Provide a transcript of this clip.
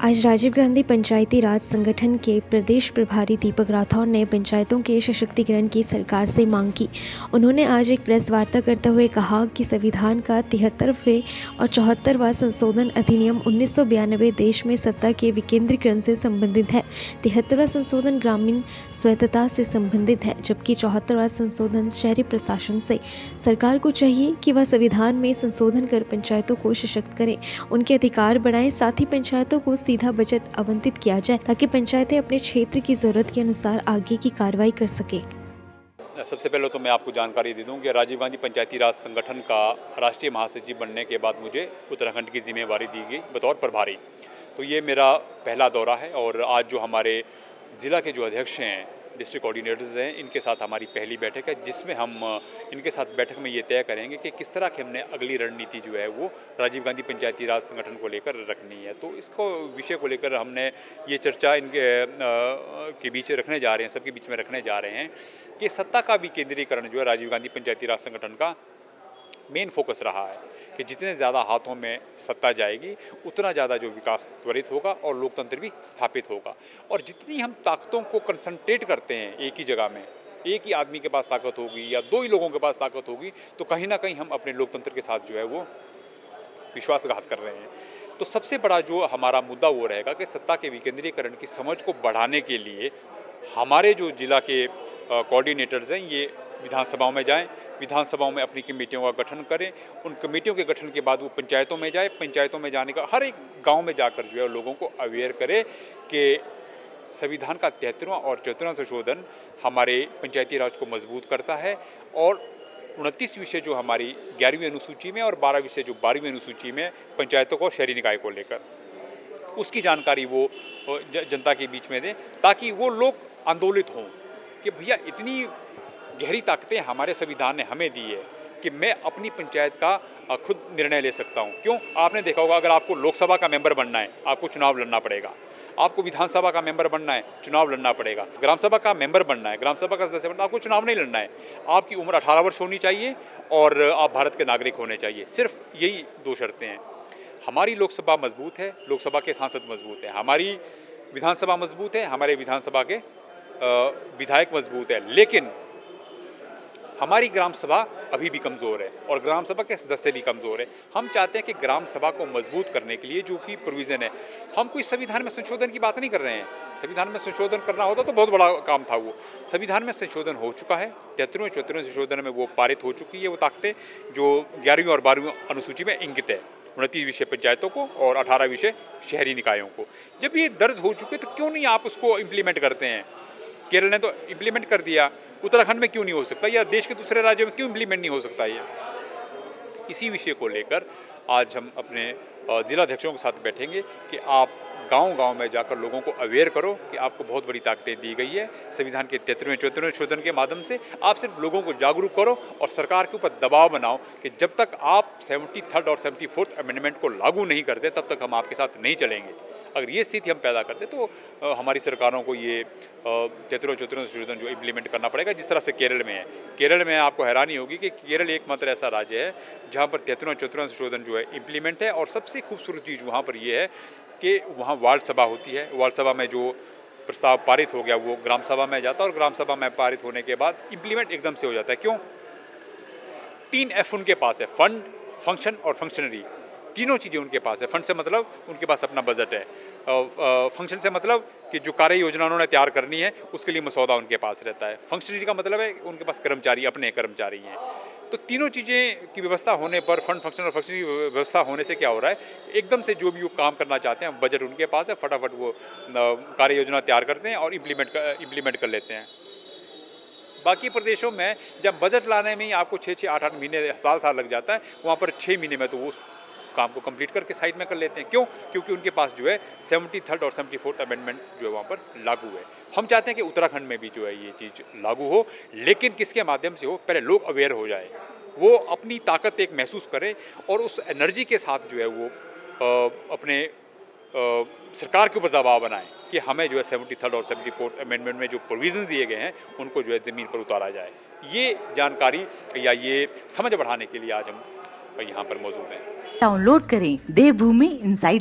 आज राजीव गांधी पंचायती राज संगठन के प्रदेश प्रभारी दीपक राठौर ने पंचायतों के सशक्तिकरण की सरकार से मांग की। उन्होंने आज एक प्रेस वार्ता करते हुए कहा कि संविधान का 73वें और 74वां संशोधन अधिनियम 1992 देश में सत्ता के विकेंद्रीकरण से संबंधित है। 73वां संशोधन ग्रामीण स्वायत्तता से संबंधित है, जबकि 74वां संशोधन शहरी प्रशासन से। सरकार को चाहिए कि वह संविधान में संशोधन कर पंचायतों को सशक्त करें, उनके अधिकार बढ़ाएं, साथ ही पंचायतों को सीधा बजट आवंटित किया जाए ताकि पंचायतें अपने क्षेत्र की जरूरत के अनुसार आगे की कार्रवाई कर सके। सबसे पहले तो मैं आपको जानकारी दे दूं कि राजीव गांधी पंचायती राज संगठन का राष्ट्रीय महासचिव बनने के बाद मुझे उत्तराखंड की जिम्मेवारी दी गई बतौर प्रभारी। तो ये मेरा पहला दौरा है और आज जो हमारे ज़िला के जो अध्यक्ष हैं, डिस्ट्रिक्ट कोऑर्डिनेटर्स हैं, इनके साथ हमारी पहली बैठक है, जिसमें हम इनके साथ बैठक में ये तय करेंगे कि किस तरह की हमने अगली रणनीति जो है वो राजीव गांधी पंचायती राज संगठन को लेकर रखनी है। तो इसको विषय को लेकर हमने ये चर्चा इनके के बीच रखने जा रहे हैं, सबके बीच में रखने जा रहे हैं कि सत्ता का विकेंद्रीकरण जो है राजीव गांधी पंचायती राज संगठन का मेन फोकस रहा है कि जितने ज़्यादा हाथों में सत्ता जाएगी उतना ज़्यादा जो विकास त्वरित होगा और लोकतंत्र भी स्थापित होगा। और जितनी हम ताकतों को कंसंट्रेट करते हैं एक ही जगह में, एक ही आदमी के पास ताकत होगी या दो ही लोगों के पास ताकत होगी, तो कहीं ना कहीं हम अपने लोकतंत्र के साथ जो है वो विश्वासघात कर रहे हैं। तो सबसे बड़ा जो हमारा मुद्दा वो रहेगा कि सत्ता के विकेंद्रीकरण की समझ को बढ़ाने के लिए हमारे जो जिला के कोऑर्डिनेटर्स हैं ये विधानसभाओं में जाएं, विधानसभाओं में अपनी कमेटियों का गठन करें, उन कमेटियों के गठन के बाद वो पंचायतों में जाए, पंचायतों में जाने का हर एक गांव में जाकर जो है लोगों को अवेयर करे कि संविधान का 73वां और 74वां संशोधन हमारे पंचायती राज को मजबूत करता है और 29 विषय जो हमारी 11वीं अनुसूची में और 12 विषय जो 12वीं अनुसूची में पंचायतों को शहरी निकाय को लेकर उसकी जानकारी वो जनता के बीच में दें, ताकि वो लोग आंदोलित हों कि भैया इतनी गहरी ताकतें हमारे संविधान ने हमें दी है कि मैं अपनी पंचायत का खुद निर्णय ले सकता हूं। क्यों? आपने देखा होगा, अगर आपको लोकसभा का मेंबर बनना है आपको चुनाव लड़ना पड़ेगा, आपको विधानसभा का मेंबर बनना है चुनाव लड़ना पड़ेगा, ग्राम सभा का मेंबर बनना है, ग्राम सभा का सदस्य बनना, आपको चुनाव नहीं लड़ना है। आपकी उम्र 18 वर्ष होनी चाहिए और आप भारत के नागरिक होने चाहिए। सिर्फ यही दो शर्तें हैं। हमारी लोकसभा मजबूत है, लोकसभा के सांसद मजबूत हैं, हमारी विधानसभा मजबूत है, हमारे विधानसभा के विधायक मजबूत है, लेकिन हमारी ग्राम सभा अभी भी कमज़ोर है और ग्राम सभा के सदस्य भी कमज़ोर है। हम चाहते हैं कि ग्राम सभा को मजबूत करने के लिए जो कि प्रोविज़न है, हम कोई संविधान में संशोधन की बात नहीं कर रहे हैं। संविधान में संशोधन करना होता तो बहुत बड़ा काम था। वो संविधान में संशोधन हो चुका है, 73वें 74वें संशोधन में वो पारित हो चुकी है वो ताकतें जो 11वीं और 12वीं अनुसूची में इंगित है। 29 विषय पंचायतों को और 18 विषय शहरी निकायों को। जब ये दर्ज हो चुके तो क्यों नहीं आप उसको इम्प्लीमेंट करते हैं? केरल ने तो इम्प्लीमेंट कर दिया, उत्तराखंड में क्यों नहीं हो सकता, या देश के दूसरे राज्यों में क्यों इम्प्लीमेंट नहीं हो सकता? ये इसी विषय को लेकर आज हम अपने जिलाध्यक्षों के साथ बैठेंगे कि आप गांव-गांव में जाकर लोगों को अवेयर करो कि आपको बहुत बड़ी ताकतें दी गई है संविधान के 73वें 74वें संशोधन के माध्यम से। आप सिर्फ लोगों को जागरूक करो और सरकार के ऊपर दबाव बनाओ कि जब तक आप 73rd और 74th अमेंडमेंट को लागू नहीं करते तब तक हम आपके साथ नहीं चलेंगे। अगर ये स्थिति हम पैदा करते तो हमारी सरकारों को ये 73वें 74वें संशोधन जो इम्प्लीमेंट करना पड़ेगा, जिस तरह से केरल में है। केरल में आपको हैरानी होगी कि केरल एकमात्र ऐसा राज्य है जहाँ पर 73वें 74वें संशोधन जो है इम्प्लीमेंट है। और सबसे खूबसूरत चीज़ वहाँ पर ये है कि वहाँ वार्ड सभा होती है, वार्ड सभा में जो प्रस्ताव पारित हो गया वो ग्राम सभा में जाता है और ग्राम सभा में पारित होने के बाद इम्प्लीमेंट एकदम से हो जाता है। क्यों? 3 F उनके पास है, फंड, फंक्शन और फंक्शनरी। तीनों चीज़ें उनके पास है। फंड से मतलब उनके पास अपना बजट है, फंक्शन से मतलब कि जो कार्य योजना उन्होंने तैयार करनी है उसके लिए मसौदा उनके पास रहता है, फंक्शनरी का मतलब है उनके पास कर्मचारी, अपने कर्मचारी हैं। तो तीनों चीज़ें की व्यवस्था होने पर, फंड, फंक्शन और फंक्शनरी व्यवस्था होने से क्या हो रहा है, एकदम से जो भी वो काम करना चाहते हैं बजट उनके पास है, फटाफट वो कार्य योजना तैयार करते हैं और इम्प्लीमेंट कर लेते हैं। बाकी प्रदेशों में जब बजट लाने में ही आपको 6-6, 8-8 महीने, साल लग जाता है, वहाँ पर 6 महीने में तो वो काम को कंप्लीट करके साइड में कर लेते हैं। क्यों? क्योंकि उनके पास जो है 73rd और 74th अमेंडमेंट जो है वहाँ पर लागू है। हम चाहते हैं कि उत्तराखंड में भी जो है ये चीज़ लागू हो, लेकिन किसके माध्यम से हो? पहले लोग अवेयर हो जाए, वो अपनी ताकत एक महसूस करें और उस एनर्जी के साथ जो है वो अपने सरकार के ऊपर दबाव बनाएं कि हमें जो है 73rd और 74th अमेंडमेंट में जो प्रोविजन दिए गए हैं उनको जो है ज़मीन पर उतारा जाए। ये जानकारी या ये समझ बढ़ाने के लिए आज हम यहाँ पर मौजूद हैं। डाउनलोड करें देवभूमि इंसाइडर।